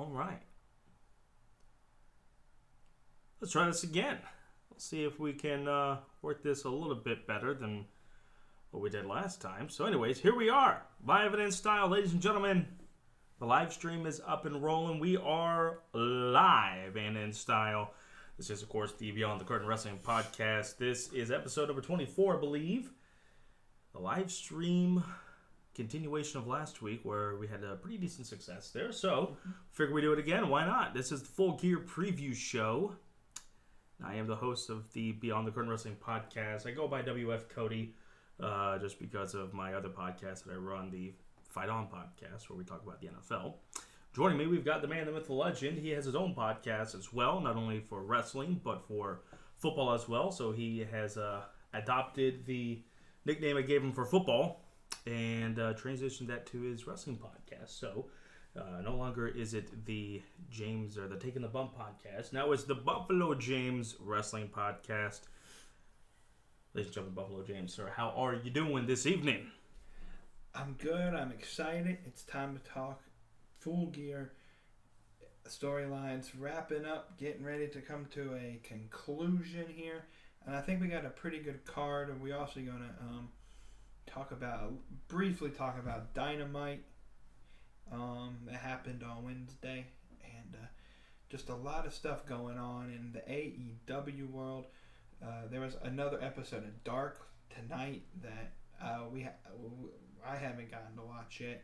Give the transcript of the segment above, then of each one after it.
All right. Let's try this again. Let's see if we can work this a little bit better than what we did last time. So anyways, here we are. Live and in style, ladies and gentlemen. The live stream is up and rolling. We are live and in style. This is, of course, the Beyond the Curtain Wrestling Podcast. This is episode number 24, I believe. The live stream continuation of last week where we had a pretty decent success there. So, figure we do it again. Why not? This is the Full Gear preview show. I am the host of the Beyond the Curtain Wrestling Podcast. I go by WF Cody just because of my other podcast that I run, the Fight On Podcast, where we talk about the NFL. Joining me, we've got the man, the myth, the legend. He has his own podcast as well, not only for wrestling, but for football as well. So he has adopted the nickname I gave him for football and transitioned that to his wrestling podcast. So no longer is it the James or the Taking the Bump podcast. Now it's the Buffalo James Wrestling Podcast. Ladies and gentlemen, Buffalo James, sir, how are you doing this evening? I'm good. I'm excited. It's time to talk Full Gear. Storylines wrapping up, getting ready to come to a conclusion here. And I think we got a pretty good card. And we're also going to briefly talk about Dynamite that happened on Wednesday. And just a lot of stuff going on in the AEW world. There was another episode of Dark tonight that I haven't gotten to watch yet.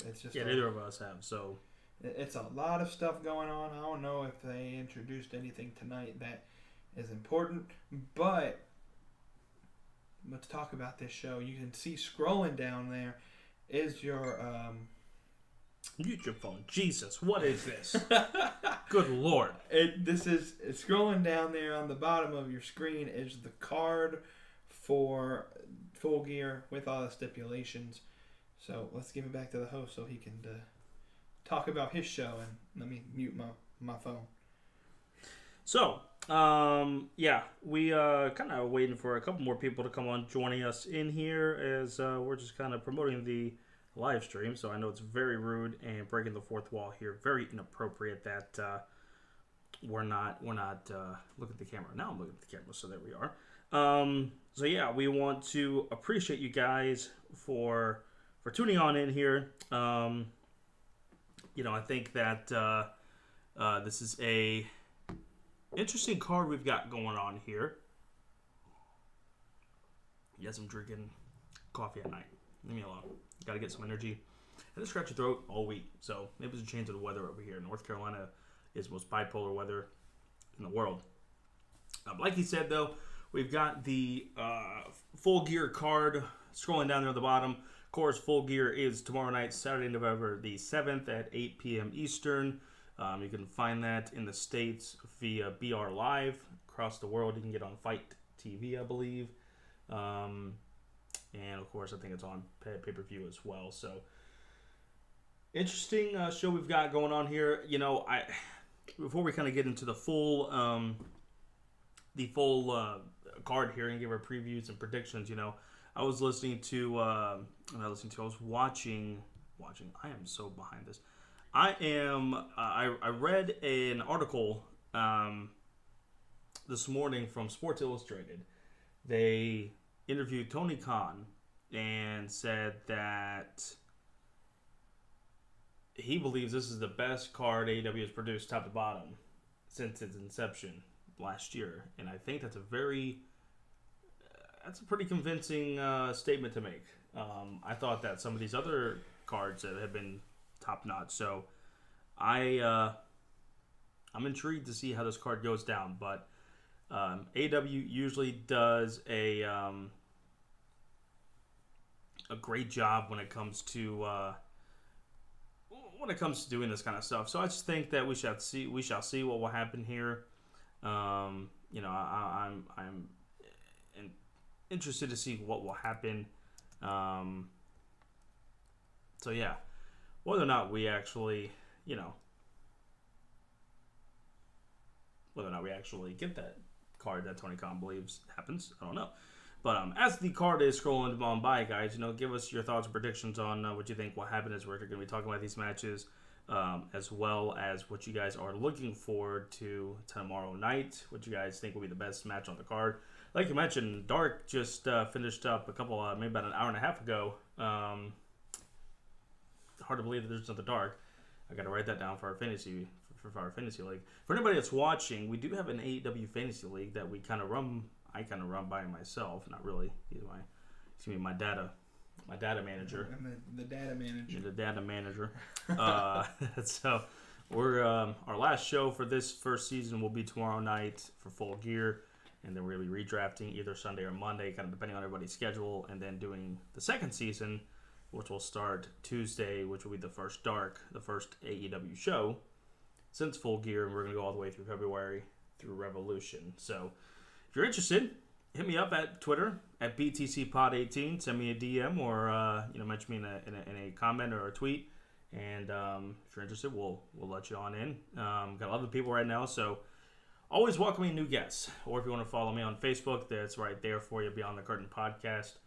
It's just neither of us have. So it's a lot of stuff going on. I don't know if they introduced anything tonight that is important, but let's talk about this show. You can see scrolling down there is your mute your phone. Jesus, what is this? Good Lord. This is scrolling down there on the bottom of your screen is the card for Full Gear with all the stipulations. So let's give it back to the host so he can talk about his show, and let me mute my phone. So, we kind of waiting for a couple more people to come on joining us in here as we're just kind of promoting the live stream. So I know it's very rude and breaking the fourth wall here. Very inappropriate that we're not looking at the camera. Now I'm looking at the camera, so there we are. So yeah, we want to appreciate you guys for tuning on in here. I think that this is a interesting card we've got going on here. Yes, I'm drinking coffee at night. Leave me alone. Got to get some energy. I had to scratch your throat all week, so maybe it's a change of the weather over here. North Carolina is the most bipolar weather in the world. Like he said, though, we've got the Full Gear card scrolling down there at the bottom. Of course, Full Gear is tomorrow night, Saturday, November the 7th at 8 p.m. Eastern. You can find that in the States via BR Live. Across the world, you can get on Fight TV, I believe. And, of course, I think it's on pay-per-view as well. So, interesting show we've got going on here. Before we kind of get into the full card here and give our previews and predictions, I was watching. I am so behind this. I read an article this morning from Sports Illustrated. They interviewed Tony Khan and said that he believes this is the best card AEW has produced top to bottom since its inception last year. And I think that's a pretty convincing statement to make. I thought that some of these other cards that have been top notch. So I'm intrigued to see how this card goes down. But AEW usually does a great job when it comes to doing this kind of stuff. So I just think that we shall see what will happen here. I'm interested to see what will happen. So yeah, whether or not we actually get that card that Tony Khan believes happens, I don't know. But as the card is scrolling on by, guys, give us your thoughts and predictions on what you think will happen as we're going to be talking about these matches. as well as what you guys are looking forward to tomorrow night, what you guys think will be the best match on the card. Like you mentioned, Dark just finished up maybe about an hour and a half ago. Hard to believe that there's another Dark. I got to write that down for our fantasy league. For anybody that's watching, we do have an AEW fantasy league that we kind of run. I kind of run by myself, not really. He's my data manager. I'm the data manager. You're the data manager. So we're our last show for this first season will be tomorrow night for Full Gear, and then we're gonna be redrafting either Sunday or Monday, kind of depending on everybody's schedule, and then doing the second season, which will start Tuesday, which will be the first AEW show since Full Gear, and we're gonna go all the way through February through Revolution. So if you're interested, hit me up at Twitter at BtheCpod18. Send me a DM or mention me in a comment or a tweet. And if you're interested, we'll let you on in. Got a lot of people right now, so always welcoming new guests. Or if you want to follow me on Facebook, that's right there for you. Beyond the Curtain Podcast.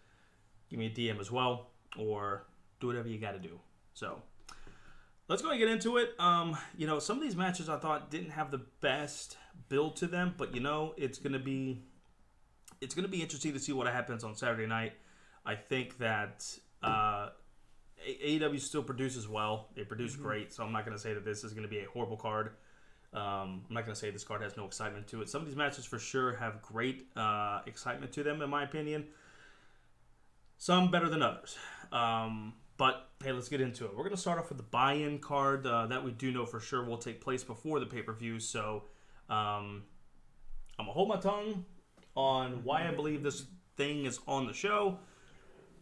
Give me a DM as well, or do whatever you got to do. So let's go and get into it. Some of these matches I thought didn't have the best build to them, but it's gonna be interesting to see what happens on Saturday night. I think that AEW still produces well. They produce great, so I'm not going to say that this is going to be a horrible card. I'm not going to say this card has no excitement to it. Some of these matches for sure have great excitement to them, in my opinion. Some better than others. But, hey, let's get into it. We're going to start off with the buy-in card that we do know for sure will take place before the pay-per-view. So I'm going to hold my tongue on why I believe this thing is on the show.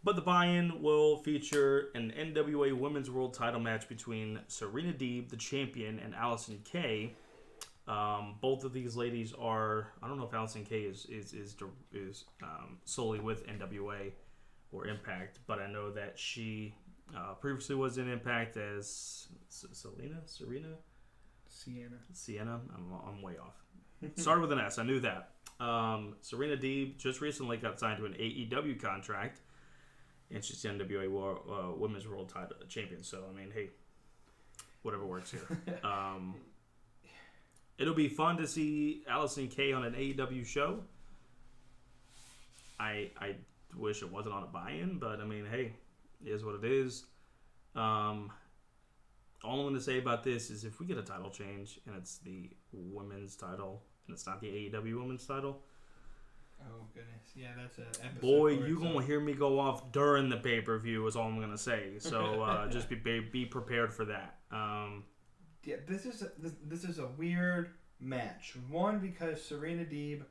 But the buy-in will feature an NWA Women's World Title match between Serena Deeb, the champion, and Allison Kay. Both of these ladies are, I don't know if Allison Kay is solely with NWA or Impact, but I know that she previously was in Impact as Sienna. I'm way off. Started with an S. I knew that. Serena Deeb just recently got signed to an AEW contract, and she's the NWA Women's World Title Champion. So, I mean, hey, whatever works here. It'll be fun to see Allison Kay on an AEW show. I wish it wasn't on a buy-in, but, I mean, hey, it is what it is. All I'm going to say about this is if we get a title change and it's the women's title and it's not the AEW women's title. Oh, goodness. Yeah, that's an episode. Boy, you're going to hear me go off during the pay-per-view is all I'm going to say. So just be prepared for that. Yeah, this is a weird match. One, because Serena Deeb,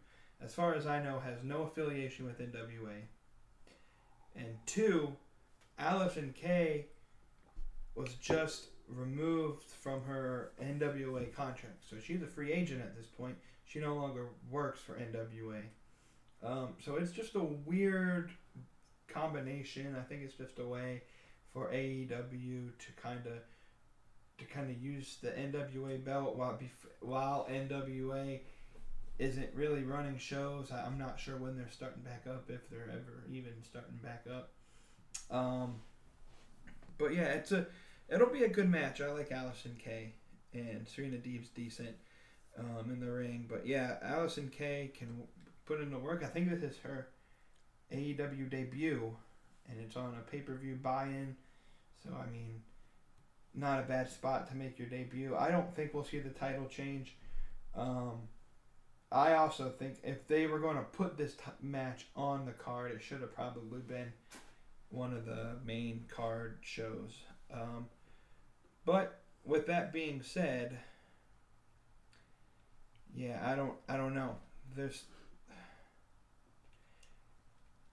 as far as I know, has no affiliation with NWA. And two, Allison Kay was just removed from her NWA contract. So she's a free agent at this point. She no longer works for NWA. So it's just a weird combination. I think it's just a way for AEW to kind of use the NWA belt while NWA isn't really running shows. I'm not sure when they're starting back up, if they're ever even starting back up. But yeah, it'll be a good match. I like Allison Kay, and Serena Deeb's decent in the ring. But yeah, Allison Kay can put in the work. I think this is her AEW debut, and it's on a pay-per-view buy-in. So, I mean, not a bad spot to make your debut. I don't think we'll see the title change. I also think if they were going to put this match on the card, it should have probably been one of the main card shows. But with that being said, yeah, I don't know.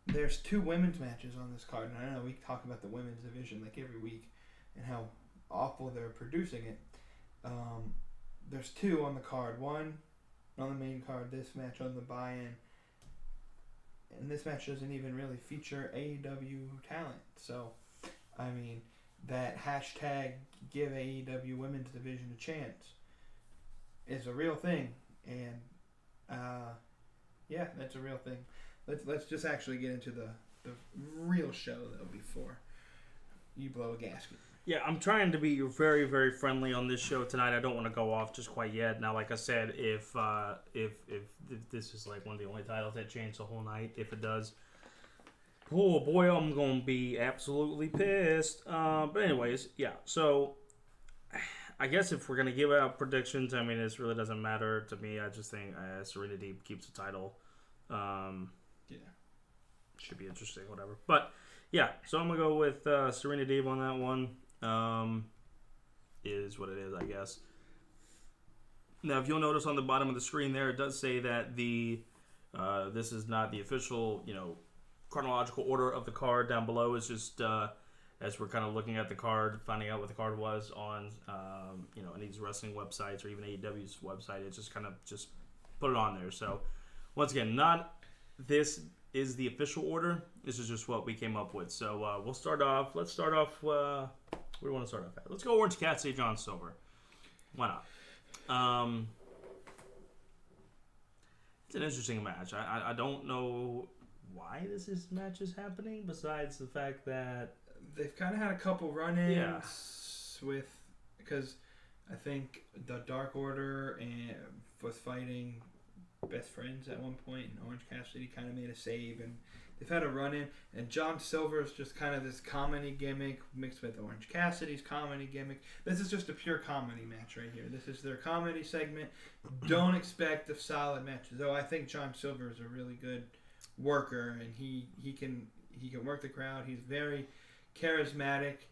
There's two women's matches on this card, and I know we talk about the women's division like every week and how awful they're producing it. There's two on the card. One on the main card, this match on the buy-in. And this match doesn't even really feature AEW talent. So, I mean, that hashtag give AEW women's division a chance is a real thing. And, yeah, that's a real thing. Let's just actually get into the real show that will be for. you blow a gasket. Yeah, I'm trying to be very, very friendly on this show tonight. I don't want to go off just quite yet. Now, like I said, if this is like one of the only titles that change the whole night, if it does, oh boy, I'm gonna be absolutely pissed. But anyways, yeah. So I guess if we're gonna give out predictions, I mean, this really doesn't matter to me. I just think Serena Deeb keeps the title. Yeah, should be interesting, whatever. But yeah, so I'm gonna go with Serena Deeb on that one. Is what it is, I guess. Now, if you'll notice on the bottom of the screen there, it does say that this is not the official, chronological order of the card. Down below is just as we're kind of looking at the card, finding out what the card was on, any of these wrestling websites or even AEW's website. It's just kind of just put it on there. So, once again, not this is the official order. This is just what we came up with. So, we'll start off. Let's start off. Where do we want to start off at? Let's go Orange Cassidy, John Silver. Why not? It's an interesting match. I don't know why match is happening, besides the fact that they've kind of had a couple run-ins because I think the Dark Order was fighting best friends at one point, and Orange Cassidy kind of made a save, and they've had a run-in, and John Silver is just kind of this comedy gimmick mixed with Orange Cassidy's comedy gimmick. This is just a pure comedy match right here. This is their comedy segment. Don't expect a solid match, though. I think John Silver is a really good worker, and he can work the crowd. He's very charismatic,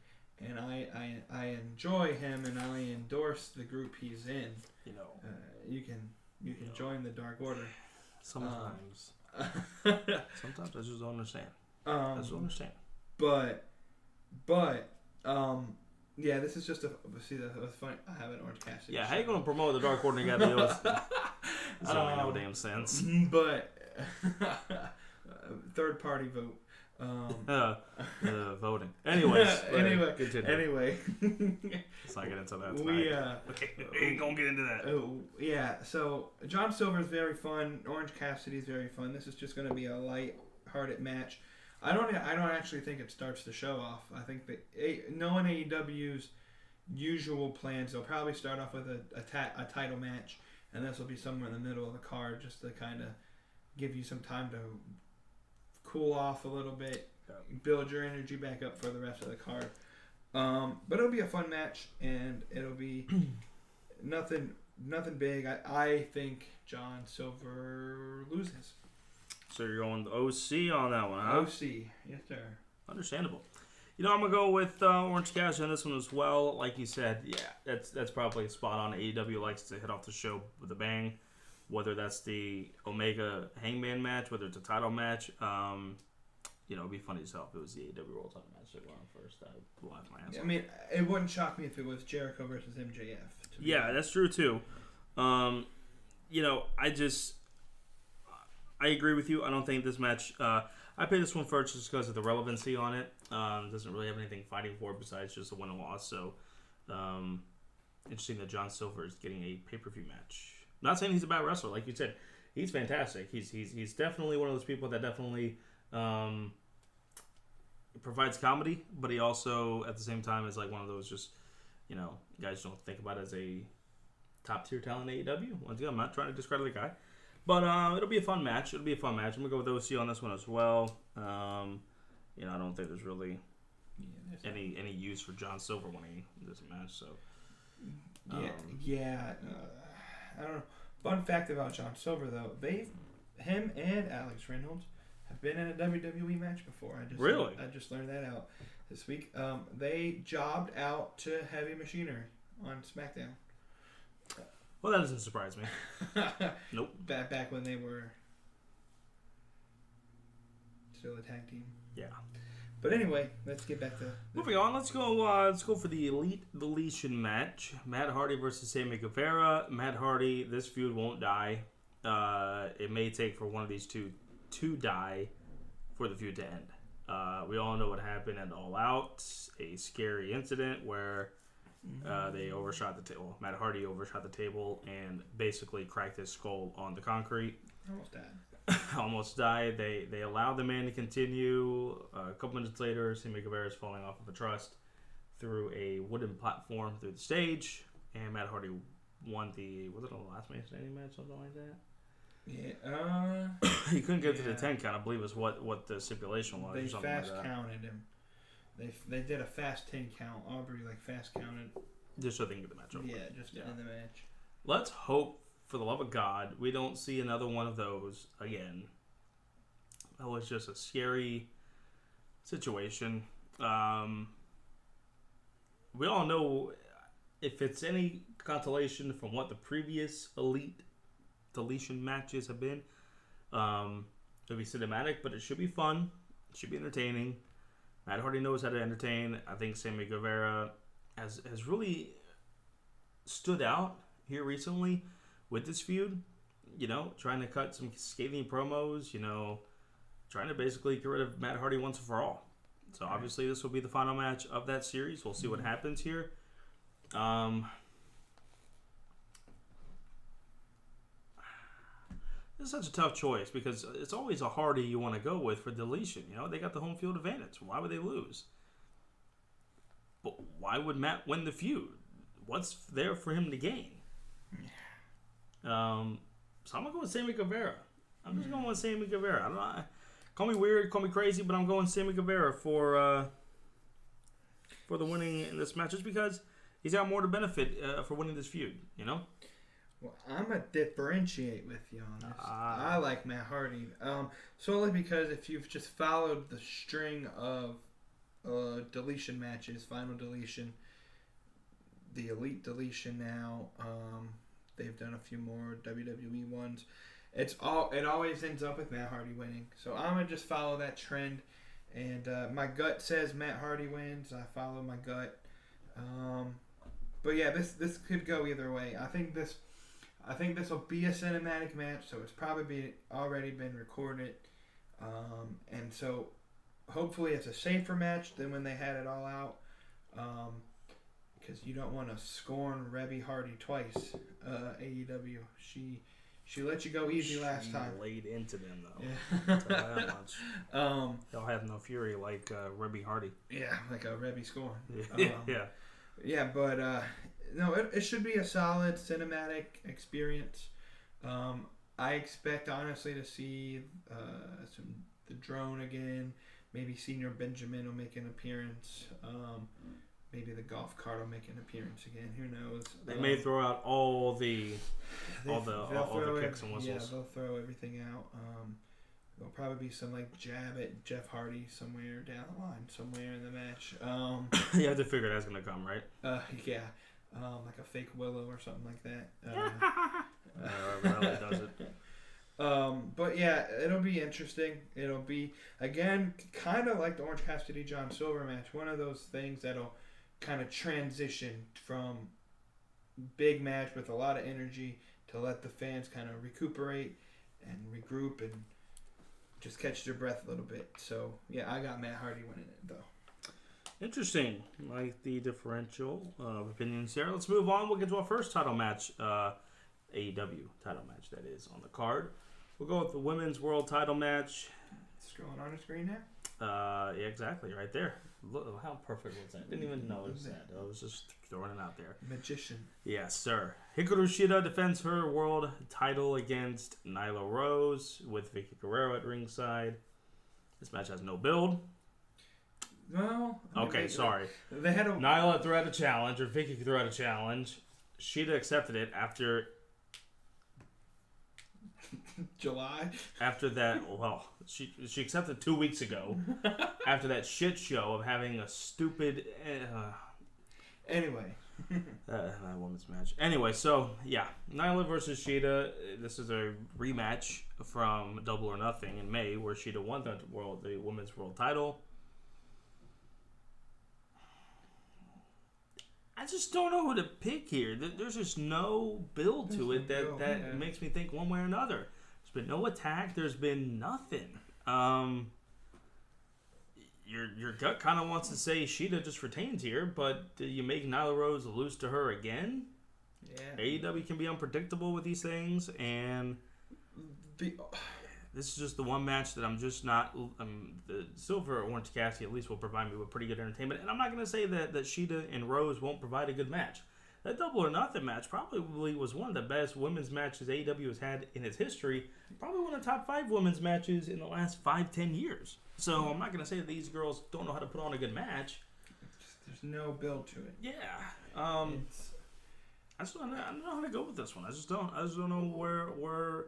and I enjoy him, and I endorse the group he's in. You can join the Dark Order. Sometimes. Sometimes I just don't understand. I just don't understand. But yeah, this is just that was funny. I have an Orange Cassidy. Yeah, how you gonna promote the Dark Order? You got the doesn't make no damn sense. But third party vote. Voting. Anyways. Anyway. Let's not get into that tonight. We ain't gonna get into that. Yeah, so John Silver's very fun. Orange Cassidy's very fun. This is just gonna be a light-hearted match. I don't actually think it starts the show off. I think that knowing AEW's usual plans, they'll probably start off with a title match, and this will be somewhere in the middle of the card just to kind of give you some time to cool off a little bit, build your energy back up for the rest of the card. But it'll be a fun match, and it'll be nothing big. I think John Silver loses. So you're going the OC on that one, huh? OC, yes sir. Understandable. I'm gonna go with Orange Cassidy on this one as well. Like you said, yeah, that's probably a spot on. AEW likes to hit off the show with a bang. Whether that's the Omega Hangman match, whether it's a title match, it'd be funny as hell if it was the AEW World Title match that went on first. I would laugh my ass off. I mean, it wouldn't shock me if it was Jericho versus MJF. Yeah, that's true too. I agree with you. I don't think this match. I pay this one first just because of the relevancy on it. It doesn't really have anything fighting for besides just a win and loss. So, interesting that John Silver is getting a pay-per-view match. I'm not saying he's a bad wrestler, like you said. He's fantastic. He's definitely one of those people that definitely provides comedy, but he also at the same time is like one of those just guys don't think about as a top tier talent in AEW. Once again, I'm not trying to discredit the guy, but it'll be a fun match. I'm gonna go with OC on this one as well. I don't think there's really any use for John Silver winning this match. So I don't know. Fun fact about John Silver, though, him and Alex Reynolds have been in a WWE match before. I just learned that out this week. They jobbed out to Heavy Machinery on SmackDown. Well, that doesn't surprise me. Nope. Back when they were still a tag team. Yeah. But anyway, let's get back to moving on. Let's go for the Elite Deletion match. Matt Hardy versus Sammy Guevara. Matt Hardy, this feud won't die. It may take for one of these two to die for the feud to end. We all know what happened at All Out, a scary incident where they overshot the table. Matt Hardy overshot the table and basically cracked his skull on the concrete. Almost died. almost died. They allowed the man to continue. A couple minutes later, Sammy Guevara is falling off of a truss through a wooden platform through the stage, and Matt Hardy won the, was it a last man standing match, something like that? Yeah. He couldn't get to the 10 count, I believe is what the stipulation was. They or something fast like that. counted him. They did a fast 10 count. Aubrey fast counted. Just so they can get the match over. Yeah, just to end the match. Let's hope, for the love of God, we don't see another one of those again. That was just a scary situation. We all know, if it's any consolation from what the previous Elite deletion matches have been, it'll be cinematic, but it should be fun. It should be entertaining. Matt Hardy knows how to entertain. I think Sammy Guevara has really stood out here recently with this feud. Trying to cut some scathing promos, trying to basically get rid of Matt Hardy once and for all. So obviously this will be the final match of that series. We'll see what happens here. This is such a tough choice because it's always a Hardy you want to go with for deletion. They got the home field advantage. Why would they lose? But why would Matt win the feud? What's there for him to gain? So I'm gonna go with Sammy Guevara. I'm just going with Sammy Guevara. I don't know. Call me weird, call me crazy, but I'm going Sammy Guevara for the winning in this match, just because he's got more to benefit for winning this feud. Well, I'm going to differentiate with you on this. I like Matt Hardy. Solely because if you've just followed the string of deletion matches, final deletion, the Elite deletion now, they've done a few more WWE ones. It always ends up with Matt Hardy winning. So I'm going to just follow that trend. And my gut says Matt Hardy wins. I follow my gut. But yeah, this could go either way. I think this will be a cinematic match, so it's probably already been recorded. And so hopefully it's a safer match than when they had it all out. Because you don't want to scorn Rebby Hardy twice. AEW. She let you go easy last time. She laid into them, though. Yeah. I'll tell you that much. They'll have no fury like Rebby Hardy. Yeah, like a Rebby scorn. Yeah. Yeah, but no, it should be a solid cinematic experience. I expect, honestly, to see the drone again. Maybe Senior Benjamin will make an appearance. Maybe the golf cart will make an appearance again. Who knows? They may throw out all the kicks and whistles. Yeah, they'll throw everything out. There'll probably be some jab at Jeff Hardy somewhere down the line, somewhere in the match. You have to figure that's gonna come, right? Yeah. Like a fake Willow or something like that. Really does it. But yeah, it'll be interesting. It'll be, again, kind of like the Orange Cassidy John Silver match. One of those things that'll kind of transition from big match with a lot of energy to let the fans kind of recuperate and regroup and just catch their breath a little bit. So yeah, I got Matt Hardy winning it though. Interesting. Like the differential of opinions there. Let's move on. We'll get to our first title match, AEW title match that is on the card. We'll go with the women's world title match. It's going on the screen now? Yeah, exactly, right there. Look how perfect was that. Didn't even notice that. I was just throwing it out there. Magician. Yes, sir. Hikaru Shida defends her world title against Nyla Rose with Vicky Guerrero at ringside. This match has no build. Well, okay, sorry. They had Nyla threw out a challenge, or Vicky threw out a challenge. Shida accepted it after July. After that, well, she accepted 2 weeks ago. After that shit show of having a stupid. Anyway. That women's match. Anyway, so yeah, Nyla versus Shida. This is a rematch from Double or Nothing in May, where Shida won the women's world title. I just don't know who to pick here. There's just no build to it that makes me think one way or another. There's been no attack. There's been nothing. Your gut kind of wants to say Shida just retains here, but do you make Nyla Rose lose to her again? Yeah. AEW can be unpredictable with these things, and this is just the one match that I'm just not. The Silver or Orange Cassidy at least will provide me with pretty good entertainment. And I'm not going to say that Shida and Rose won't provide a good match. That Double or Nothing match probably was one of the best women's matches AEW has had in its history. Probably one of the top 5 women's matches in the last 5-10 years. So I'm not going to say that these girls don't know how to put on a good match. There's no build to it. Yeah. I don't know how to go with this one. I just don't know where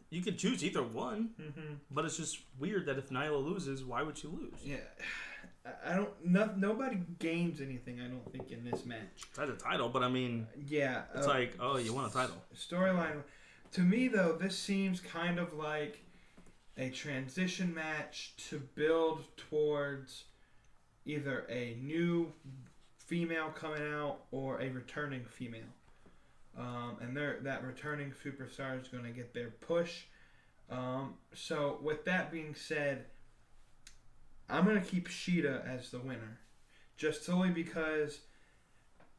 you could choose either one. Mm-hmm. But it's just weird that if Nyla loses, why would she lose? Yeah. Nobody gains anything, I don't think, in this match. That's a title, but I mean, yeah, it's like, oh, you won a title. Storyline. To me, though, this seems kind of like a transition match to build towards either a new female coming out or a returning female. And that returning superstar is going to get their push. So, with that being said, I'm going to keep Shida as the winner. Just solely because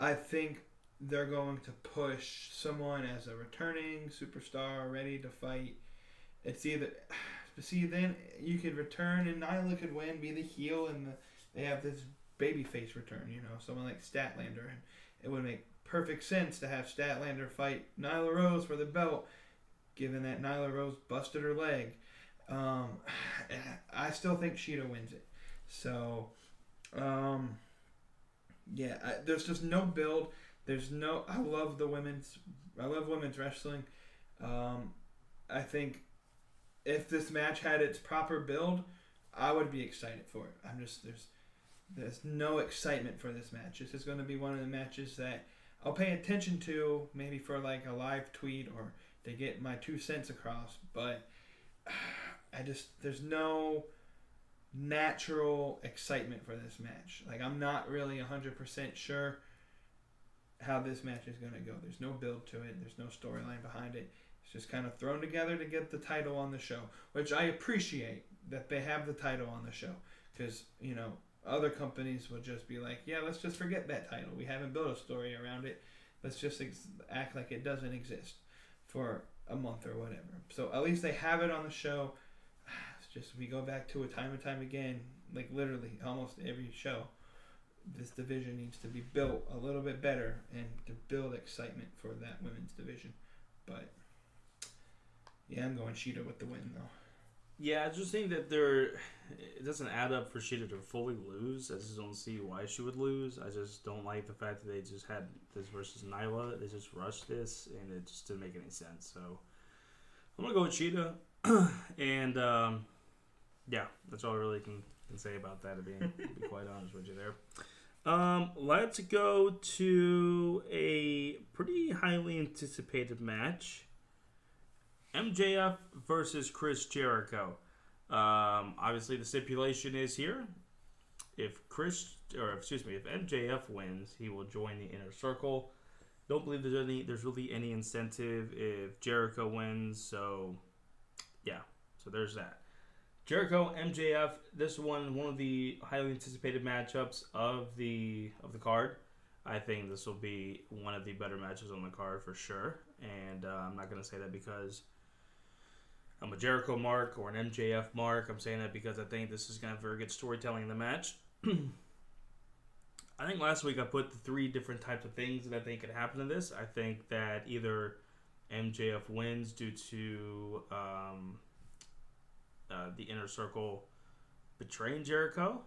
I think they're going to push someone as a returning superstar ready to fight. It's either... See, then you could return and Nyla could win, be the heel, and they have this babyface return, someone like Statlander. And it would make perfect sense to have Statlander fight Nyla Rose for the belt, given that Nyla Rose busted her leg. I still think Shida wins it. So, there's just no build. I love women's wrestling. I think if this match had its proper build, I would be excited for it. There's no excitement for this match. This is going to be one of the matches that I'll pay attention to, maybe for like a live tweet or to get my 2 cents across, but there's no natural excitement for this match. Like, I'm not really 100% sure how this match is going to go. There's no build to it. There's no storyline behind it. It's just kind of thrown together to get the title on the show, which I appreciate that they have the title on the show, because, other companies would just be like, yeah, let's just forget that title. We haven't built a story around it. Let's just act like it doesn't exist for a month or whatever. So at least they have it on the show. It's just, we go back to it time and time again, like literally almost every show. This division needs to be built a little bit better and to build excitement for that women's division. But yeah, I'm going Shida with the win, though. Yeah, I just think that it doesn't add up for Shida to fully lose. I just don't see why she would lose. I just don't like the fact that they just had this versus Nyla. They just rushed this, and it just didn't make any sense. So I'm going to go with Shida. And, yeah, that's all I really can say about that, to be quite honest with you there. Let's go to a pretty highly anticipated match. MJF versus Chris Jericho. Obviously, the stipulation is here. If MJF wins, he will join the Inner Circle. Don't believe there's really any incentive if Jericho wins. So, yeah. So there's that. Jericho, MJF. This one of the highly anticipated matchups of the card. I think this will be one of the better matches on the card for sure. And I'm not going to say that because I'm a Jericho mark or an MJF mark. I'm saying that because I think this is going to have very good storytelling in the match. I think last week I put the 3 different types of things that I think could happen in this. I think that either MJF wins due to the Inner Circle betraying Jericho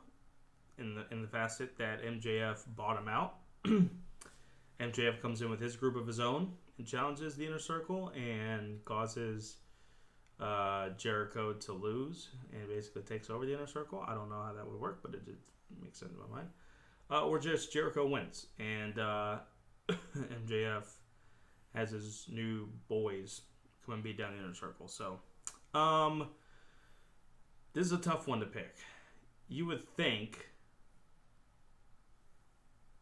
in the facet that MJF bought him out. MJF comes in with his group of his own and challenges the Inner Circle and causes Jericho to lose and basically takes over the Inner Circle. I don't know how that would work, but it makes sense in my mind. Or just Jericho wins and MJF has his new boys come and beat down the Inner Circle. So, this is a tough one to pick. You would think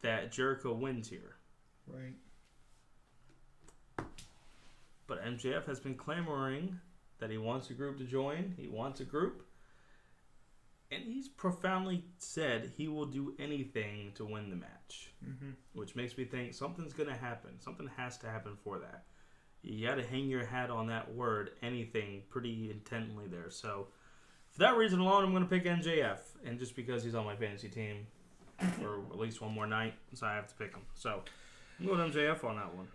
that Jericho wins here. Right. But MJF has been clamoring that he wants a group to join. He wants a group. And he's profoundly said he will do anything to win the match. Mm-hmm. Which makes me think something's going to happen. Something has to happen for that. You got to hang your hat on that word, anything, pretty intently there. So, for that reason alone, I'm going to pick MJF. And just because he's on my fantasy team for at least one more night, so I have to pick him. So, I'm going MJF on that one.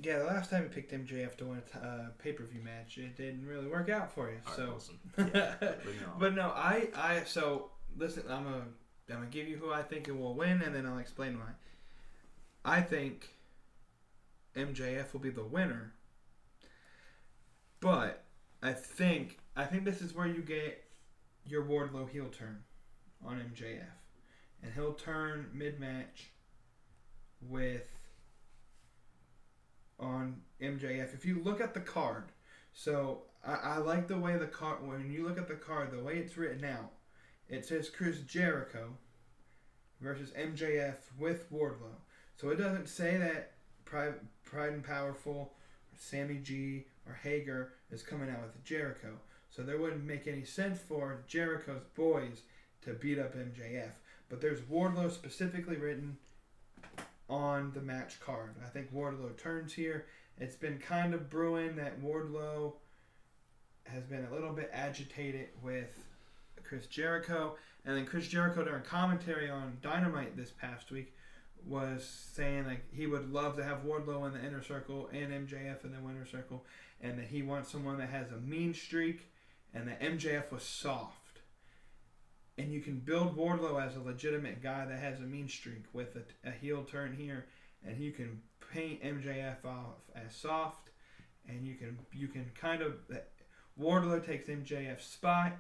Yeah, the last time you picked MJF to win a pay-per-view match, it didn't really work out for you. All so, right, listen. Yeah, but no, so listen, I'm gonna give you who I think it will win, and then I'll explain why. I think MJF will be the winner, but I think this is where you get your Wardlow heel turn on MJF, and he'll turn mid-match on MJF. If you look at the card, so I like the way the card, when you look at the card, the way it's written out, it says Chris Jericho versus MJF with Wardlow. So it doesn't say that Pride and Powerful or Sammy G or Hager is coming out with Jericho. So there wouldn't make any sense for Jericho's boys to beat up MJF. But there's Wardlow specifically written on the match card. I think Wardlow turns here. It's been kind of brewing that Wardlow has been a little bit agitated with Chris Jericho. And then Chris Jericho during commentary on Dynamite this past week was saying like he would love to have Wardlow in the inner circle and MJF in the winner circle, and that he wants someone that has a mean streak, and that MJF was soft. And you can build Wardlow as a legitimate guy that has a mean streak with a heel turn here, and you can paint MJF off as soft, and you can kind of Wardlow takes MJF's spot,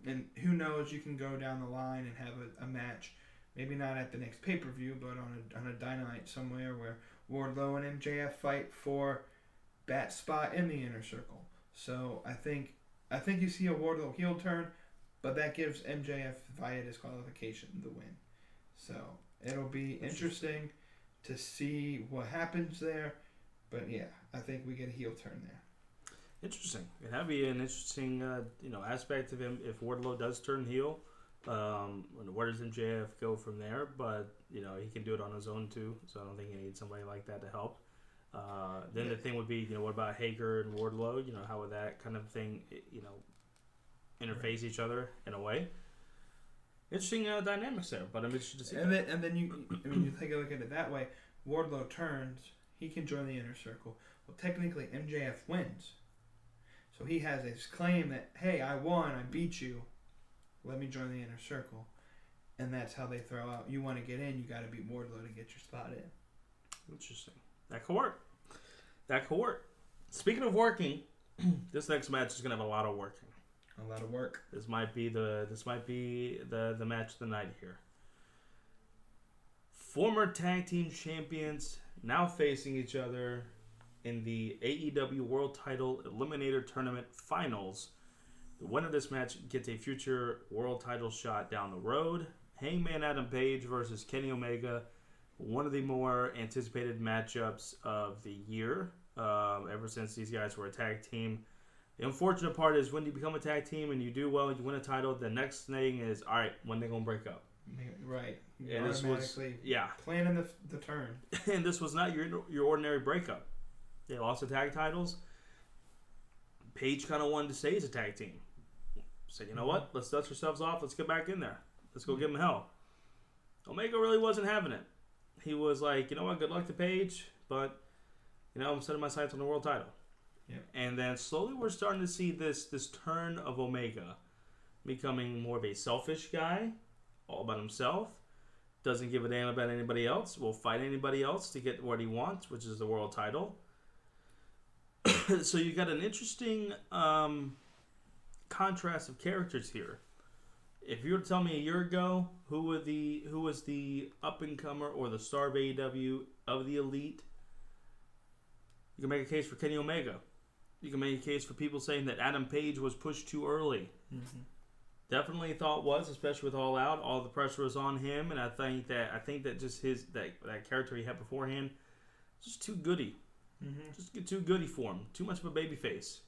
and who knows, you can go down the line and have a match, maybe not at the next pay-per-view, but on a Dynamite somewhere where Wardlow and MJF fight for that spot in the inner circle. So I think you see a Wardlow heel turn, but that gives MJF via disqualification the win. So it'll be interesting to see what happens there. But yeah, I think we get a heel turn there. Interesting. It'd be an interesting aspect of him if Wardlow does turn heel. Where does MJF go from there? But he can do it on his own too. So I don't think he needs somebody like that to help. Then the thing would be, what about Hager and Wardlow? How would that kind of thing, interface each other in a way? Interesting dynamics there, but I'm interested to see. And then you take a look at it that way. Wardlow turns, he can join the inner circle. Well, technically MJF wins, so he has his claim that, hey, I won, I beat you, let me join the inner circle, and that's how they throw out. You want to get in, you got to beat Wardlow to get your spot in. Interesting. That could work. Speaking of working, this next match is gonna have a lot of working. A lot of work. This might be the match of the night here. Former tag team champions now facing each other in the AEW World Title Eliminator Tournament Finals. The winner of this match gets a future world title shot down the road. Hangman Adam Page versus Kenny Omega. One of the more anticipated matchups of the year, ever since these guys were a tag team. The unfortunate part is when you become a tag team and you do well, you win a title, the next thing is, all right, when they going to break up? Right. And this was, planning the turn. And this was not your ordinary breakup. They lost the tag titles. Paige kind of wanted to stay as a tag team. Said, you know what? Let's dust ourselves off. Let's get back in there. Let's go give them hell. Omega really wasn't having it. He was like, you know what? Good luck to Paige, but I'm setting my sights on the world title. Yep. And then slowly we're starting to see this turn of Omega becoming more of a selfish guy, all about himself, doesn't give a damn about anybody else, will fight anybody else to get what he wants, which is the world title. So you got an interesting contrast of characters here. If you were to tell me a year ago who was the up and comer or the star of AEW of the elite, you can make a case for Kenny Omega. You can make a case for people saying that Adam Page was pushed too early. Mm-hmm. Definitely thought was, especially with All Out, all the pressure was on him, and I think that just that character he had beforehand, just too goody. Mm-hmm. Just too goody for him. Too much of a baby face.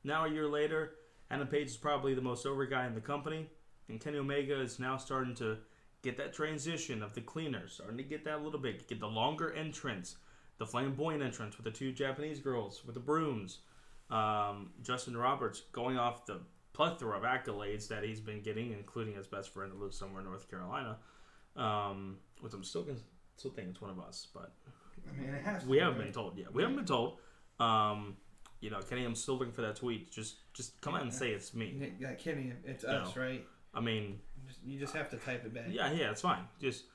Now a year later, Adam Page is probably the most over guy in the company, and Kenny Omega is now starting to get that transition of the cleaner, starting to get that a little bit, get the longer entrance, the flamboyant entrance with the two Japanese girls with the brooms. Justin Roberts going off the plethora of accolades that he's been getting, including his best friend who lives somewhere in North Carolina. Which I'm still think it's one of us, but I mean, it has to we be, haven't right? been told yet. We haven't been told. Kenny, I'm still looking for that tweet. Just come out and say it's me. Yeah, Kenny, it's us, right? I mean, You just have to type it back. yeah, it's fine. Just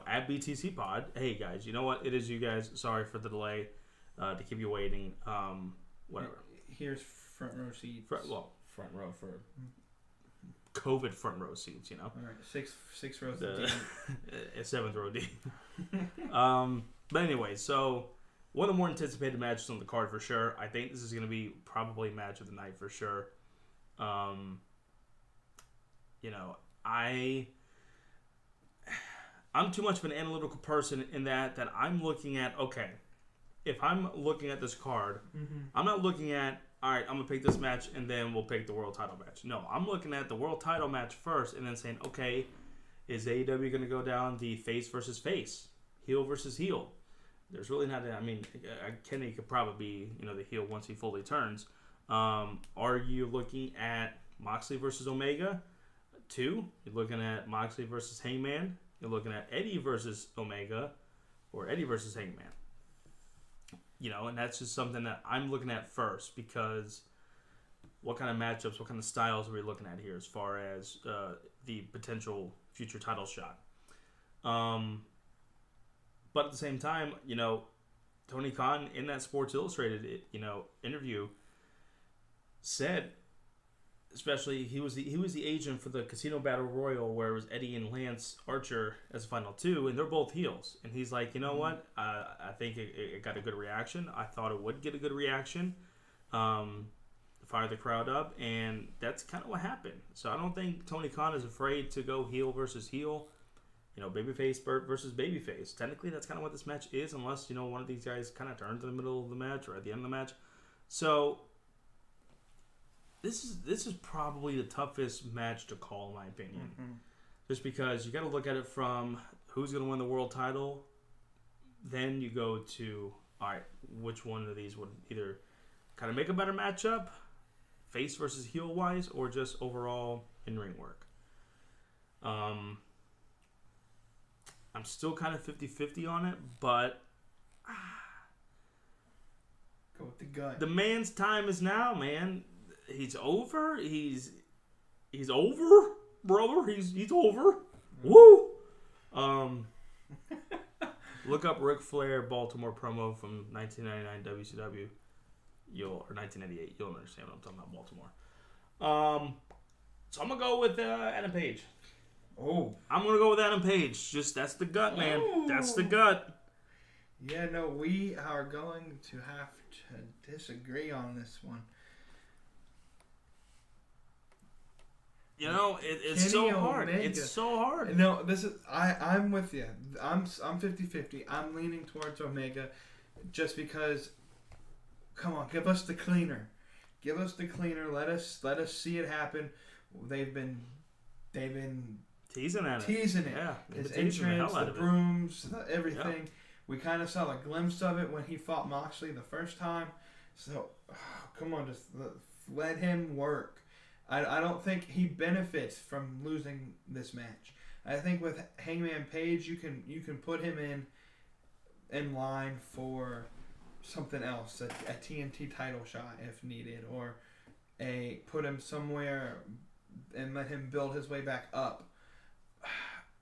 at BtheC Pod. Hey guys, you know what? It is you guys. Sorry for the delay, to keep you waiting. Whatever. Here's front row seats. Front row for COVID front row seats. All right, six rows. A seventh row D. But anyway, so one of the more anticipated matches on the card for sure. I think this is going to be probably match of the night for sure. I'm too much of an analytical person in that I'm looking at, okay, if I'm looking at this card, I'm not looking at, all right, I'm going to pick this match and then we'll pick the world title match. No, I'm looking at the world title match first and then saying, okay, is AEW going to go down the face versus face, heel versus heel? There's really not, Kenny could probably be, the heel once he fully turns. Are you looking at Moxley versus Omega? 2, you're looking at Moxley versus Hangman. You're looking at Eddie versus Omega, or Eddie versus Hangman. And that's just something that I'm looking at first, because what kind of matchups, what kind of styles are we looking at here as far as the potential future title shot? But at the same time, Tony Khan in that Sports Illustrated, interview said, especially he was the agent for the Casino Battle Royal, where it was Eddie and Lance Archer as final 2, and they're both heels. And he's like, you know what? I think it got a good reaction. I thought it would get a good reaction. Fire the crowd up, and that's kind of what happened. So I don't think Tony Khan is afraid to go heel versus heel. Babyface versus babyface. Technically, that's kind of what this match is, unless, one of these guys kind of turns in the middle of the match or at the end of the match. So this is probably the toughest match to call, in my opinion. Just because you got to look at it from who's going to win the world title. Then you go to, all right, which one of these would either kind of make a better matchup, face versus heel wise, or just overall in ring work. I'm still kind of 50-50 on it, but go with the gut. The man's time is now, man. He's over. He's over, brother. He's over. Woo! Look up Ric Flair Baltimore promo from 1999 WCW. Or 1998. You'll understand what I'm talking about, Baltimore. So I'm gonna go with Adam Page. Oh, I'm gonna go with Adam Page. That's the gut, man. That's the gut. Yeah, no, we are going to have to disagree on this one. It's so hard. Omega. It's so hard. No, I'm with you. I'm 50-50. I'm leaning towards Omega, just because. Come on, give us the cleaner. Give us the cleaner. Let us see it happen. They've been teasing at it. Yeah, his entrance, the brooms, everything. Yeah. We kind of saw a glimpse of it when he fought Moxley the first time. So, come on, just let him work. I don't think he benefits from losing this match. I think with Hangman Page, you can put him in line for something else, a TNT title shot if needed, or put him somewhere and let him build his way back up.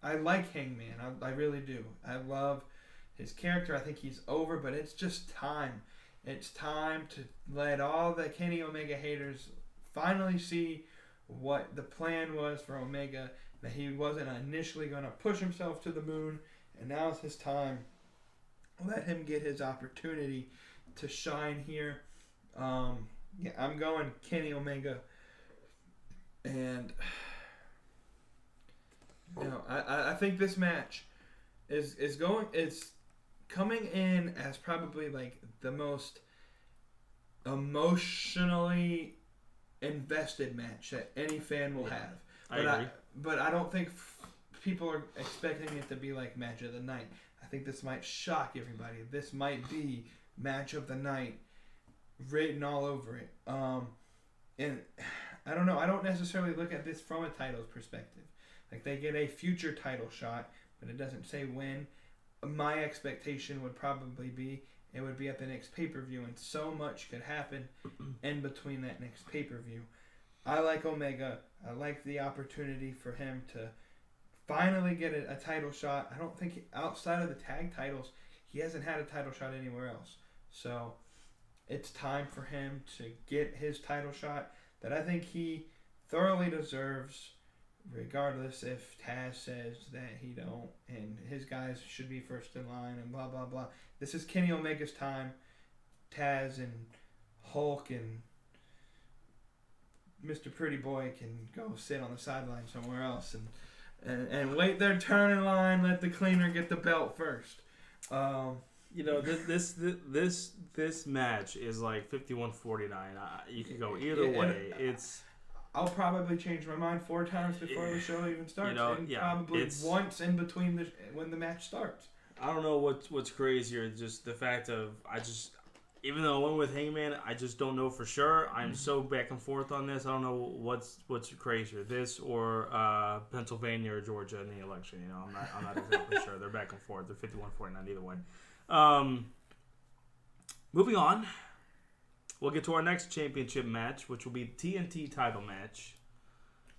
I like Hangman. I really do. I love his character. I think he's over, but it's just time. It's time to let all the Kenny Omega haters finally see what the plan was for Omega, that he wasn't initially going to push himself to the moon, and now's his time. Let him get his opportunity to shine here. I'm going Kenny Omega. And I think this match is coming in as probably like the most emotionally invested match that any fan will have. I agree. But I don't think people are expecting it to be like match of the night. I think this might shock everybody. This might be match of the night written all over it. And I don't know. I don't necessarily look at this from a titles perspective. Like, they get a future title shot, but it doesn't say when. My expectation would probably be it would be at the next pay-per-view, and so much could happen in between that next pay-per-view. I like Omega. I like the opportunity for him to finally get a title shot. I don't think outside of the tag titles, he hasn't had a title shot anywhere else. So it's time for him to get his title shot that I think he thoroughly deserves, regardless if Taz says that he don't and his guys should be first in line and blah, blah, blah. This is Kenny Omega's time. Taz and Hulk and Mr. Pretty Boy can go sit on the sideline somewhere else and wait their turn in line. Let the cleaner get the belt first. This match is like 51-49. You could go either way. I'll probably change my mind 4 times before the show even starts, probably once in between when the match starts. I don't know what's crazier, just the fact of even though I went with Hangman, I just don't know for sure. I'm so back and forth on this. I don't know what's crazier, this or Pennsylvania or Georgia in the election. I'm not exactly sure. They're back and forth. They're 51-49 either way. Moving on, we'll get to our next championship match, which will be TNT title match.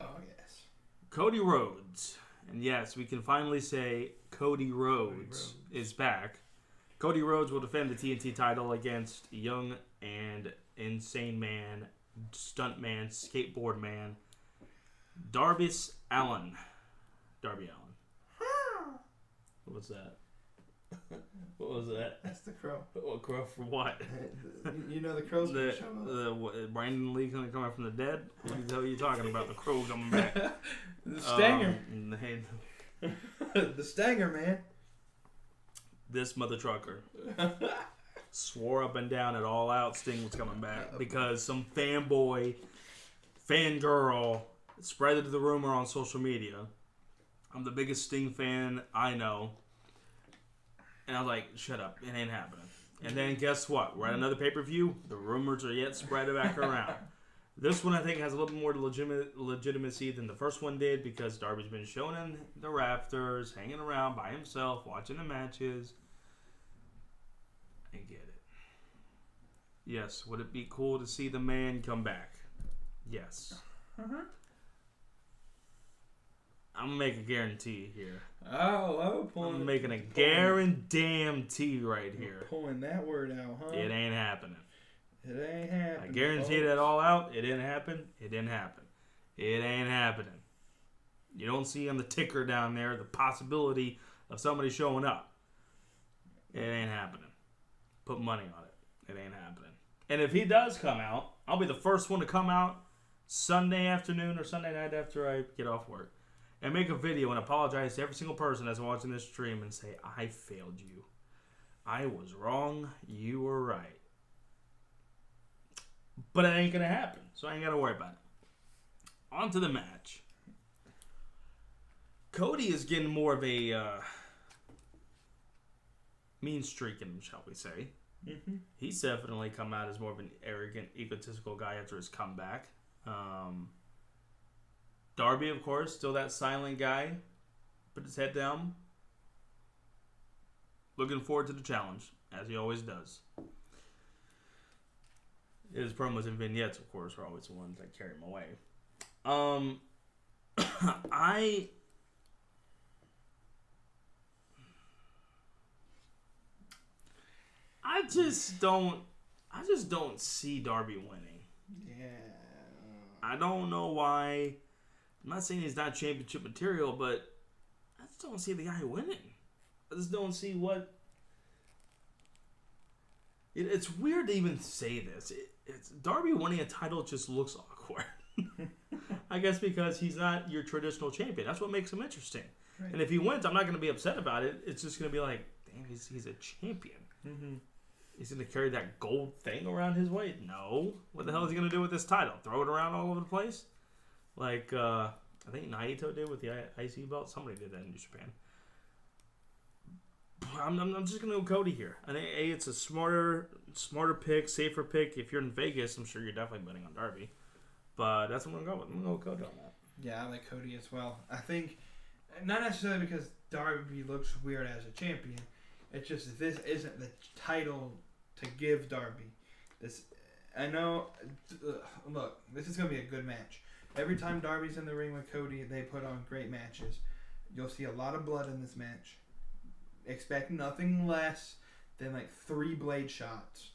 Oh yes, Cody Rhodes, and yes, we can finally say Cody Rhodes is back. Cody Rhodes will defend the TNT title against young and insane man, stunt man, skateboard man, Darby Allin. What was that? What was that? That's the crow. What crow for what? You know the crow's gonna show up. Brandon Lee coming from the dead? What the hell are you talking about? The crow coming back. The Stanger. The Stanger, man. This mother trucker swore up and down at All Out Sting was coming back because some fangirl spread the rumor on social media. I'm the biggest Sting fan I know. And I was like, shut up. It ain't happening. And then guess what? We're at another pay-per-view. The rumors are yet spread back around. This one, I think, has a little more legitimacy than the first one did because Darby's been shown in the rafters, hanging around by himself, watching the matches. I get it. Yes, would it be cool to see the man come back? Yes. I'm going to make a guarantee here. I'm making a guarantee right here. Pulling that word out, huh? It ain't happening. It ain't happening. I guarantee that All Out. It didn't happen. It didn't happen. It ain't happening. You don't see on the ticker down there the possibility of somebody showing up. It ain't happening. Put money on it. It ain't happening. And if he does come out, I'll be the first one to come out Sunday afternoon or Sunday night after I get off work and make a video and apologize to every single person that's watching this stream and say, I failed you. I was wrong. You were right. But it ain't going to happen, so I ain't got to worry about it. On to the match. Cody is getting more of a mean streak in him, shall we say. Mm-hmm. He's definitely come out as more of an arrogant, egotistical guy after his comeback. Darby, of course, still that silent guy. Put his head down. Looking forward to the challenge, as he always does. His promos and vignettes, of course, are always the ones that carry him away. I just don't see Darby winning. Yeah. I don't know why. I'm not saying he's not championship material, but I just don't see the guy winning. I just don't see what. It's weird to even say this. It's Darby winning a title just looks awkward. I guess because he's not your traditional champion. That's what makes him interesting. Right. And if he wins, I'm not going to be upset about it. It's just going to be like, damn, he's a champion. Mm-hmm. He's going to carry that gold thing around his waist? No. What the hell is he going to do with this title? Throw it around all over the place? Like, I think Naito did with the IC belt. Somebody did that in New Japan. I'm just gonna go Cody here. I think it's a smarter pick, safer pick. If you're in Vegas, I'm sure you're definitely betting on Darby. But that's what I'm gonna go with. I'm gonna go Cody on that. Yeah, I like Cody as well. I think not necessarily because Darby looks weird as a champion. It's just this isn't the title to give Darby. I know. Look, this is gonna be a good match. Every time Darby's in the ring with Cody, they put on great matches. You'll see a lot of blood in this match. Expect nothing less than like 3 blade shots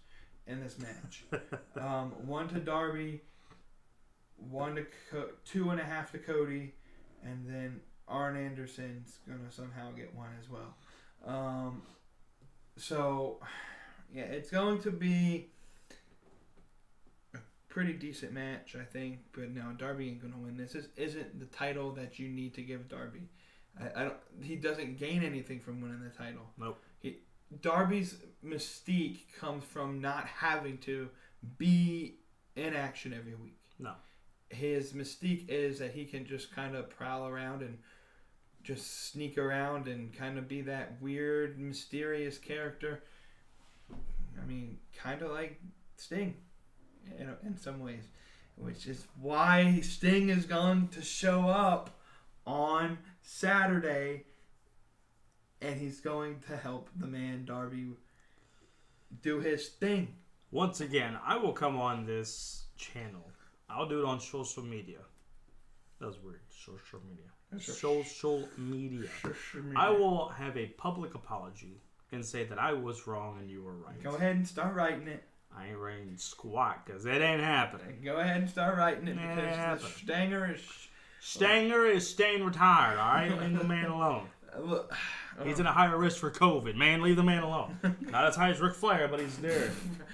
in this match. 1 to Darby, 2.5 to Cody, and then Arn Anderson's gonna somehow get 1 as well. So yeah, it's going to be a pretty decent match, I think. But no, Darby ain't gonna win. This isn't the title that you need to give Darby. I don't. He doesn't gain anything from winning the title. Nope. Darby's mystique comes from not having to be in action every week. No. His mystique is that he can just kind of prowl around and just sneak around and kind of be that weird, mysterious character. I mean, kind of like Sting, in some ways, which is why Sting is going to show up on Saturday, and he's going to help the man Darby do his thing. Once again, I will come on this channel. I'll do it on social media. That was weird. Social media. Social media. I will have a public apology and say that I was wrong and you were right. Go ahead and start writing it. I ain't writing squat because it ain't happening. Go ahead and start writing it because the Stanger is... Stanger is staying retired, all right? Leave the man alone. He's in a higher risk for COVID, man. Leave the man alone. Not as high as Ric Flair, but he's there.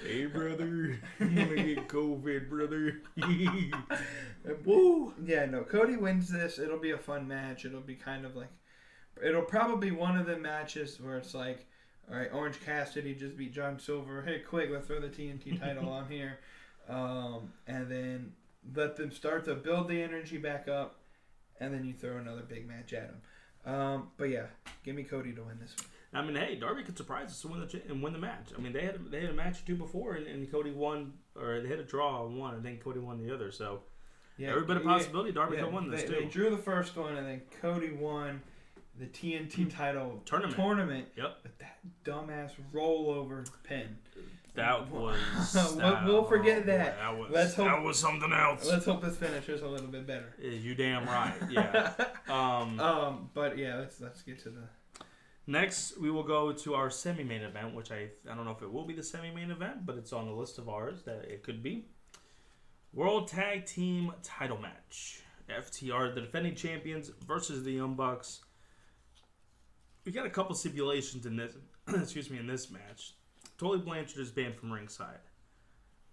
Hey, brother. I'm going to get COVID, brother. Woo. Yeah, no. Cody wins this. It'll be a fun match. It'll be kind of like... It'll probably be one of the matches where it's like, all right, Orange Cassidy just beat John Silver. Hey, quick, let's throw the TNT title on here. And then let them start to build the energy back up. And then you throw another big match at him. But yeah, give me Cody to win this one. I mean, hey, Darby could surprise us and win the match. I mean, they had a match or two before, and Cody won, or they had a draw on one, and then Cody won the other. So yeah, every bit of possibility Darby could win this too. They drew the first one, and then Cody won the TNT title tournament. Yep. With that dumbass rollover pin. That was. We'll forget that. That was something else. Let's hope this finishes a little bit better. You damn right. Yeah. But yeah, let's get to the. Next, we will go to our semi-main event, which I don't know if it will be the semi-main event, but it's on the list of ours that it could be. World Tag Team Title Match. FTR, the defending champions, versus the Young Bucks. We got a couple stipulations in this. In this match. Tully Blanchard is banned from ringside,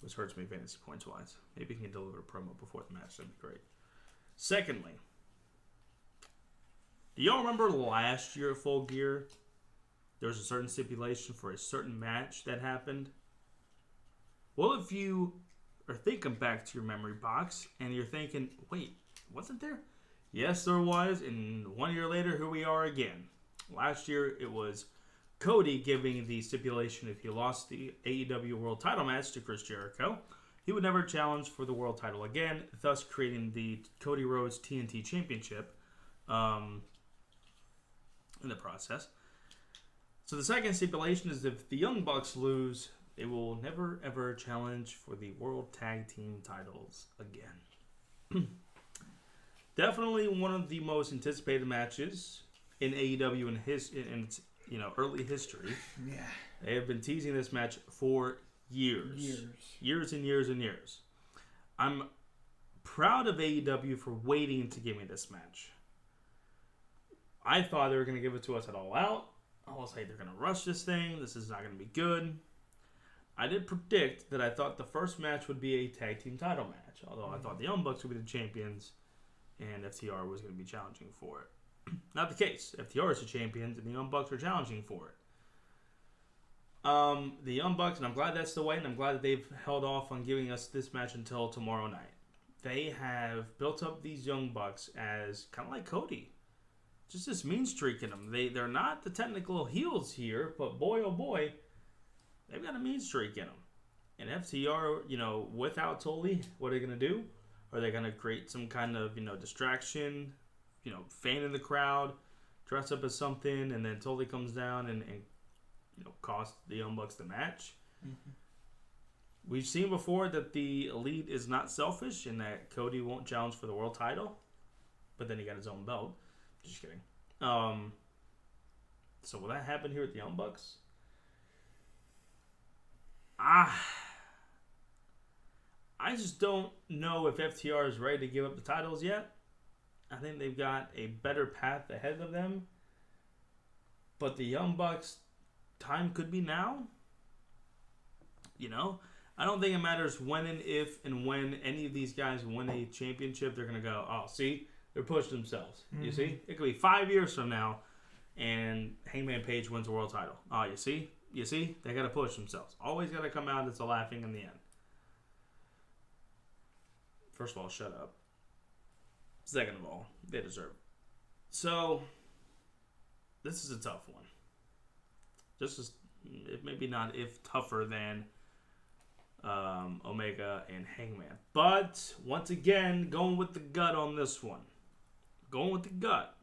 which hurts me fantasy points wise. Maybe he can deliver a promo before the match. That'd be great. Secondly, do y'all remember last year at Full Gear? There was a certain stipulation for a certain match that happened. Well, if you are thinking back to your memory box and you're thinking, wait, wasn't there? Yes, there was. And 1 year later, here we are again. Last year, it was Cody giving the stipulation if he lost the AEW World Title match to Chris Jericho, he would never challenge for the world title again, thus creating the Cody Rhodes TNT Championship in the process. So the second stipulation is if the Young Bucks lose, they will never ever challenge for the World Tag Team titles again. Definitely one of the most anticipated matches in AEW in its early history. Yeah. They have been teasing this match for years. Years and years and years. I'm proud of AEW for waiting to give me this match. I thought they were going to give it to us at All Out. I was like, they're going to rush this thing. This is not going to be good. I did predict that I thought the first match would be a tag team title match. Although I thought the Young Bucks would be the champions and FTR was going to be challenging for it. Not the case. FTR is the champions, and the Young Bucks are challenging for it. The Young Bucks, and I'm glad that's the way, and I'm glad that they've held off on giving us this match until tomorrow night. They have built up these Young Bucks as kind of like Cody. just this mean streak in them. They're not the technical heels here, but boy, oh boy, they've got a mean streak in them. And FTR, without Tully, what are they going to do? Are they going to create some kind of, distraction, fan in the crowd, dress up as something, and then Tully comes down and cost the Young Bucks the match? Mm-hmm. We've seen before that the Elite is not selfish and that Cody won't challenge for the world title, but then he got his own belt. Just kidding. So will that happen here at the Young Bucks? I just don't know if FTR is ready to give up the titles yet. I think they've got a better path ahead of them. But the Young Bucks, time could be now. I don't think it matters when and if and when any of these guys win a championship, they're going to go, oh, see, they're pushed themselves. Mm-hmm. You see? It could be 5 years from now and Hangman Page wins the world title. Oh, you see? They got to push themselves. Always got to come out as a laughing in the end. First of all, shut up. Second of all, they deserve it. So, this is a tough one. Just as, maybe not if tougher than Omega and Hangman. But, once again, going with the gut on this one. Going with the gut.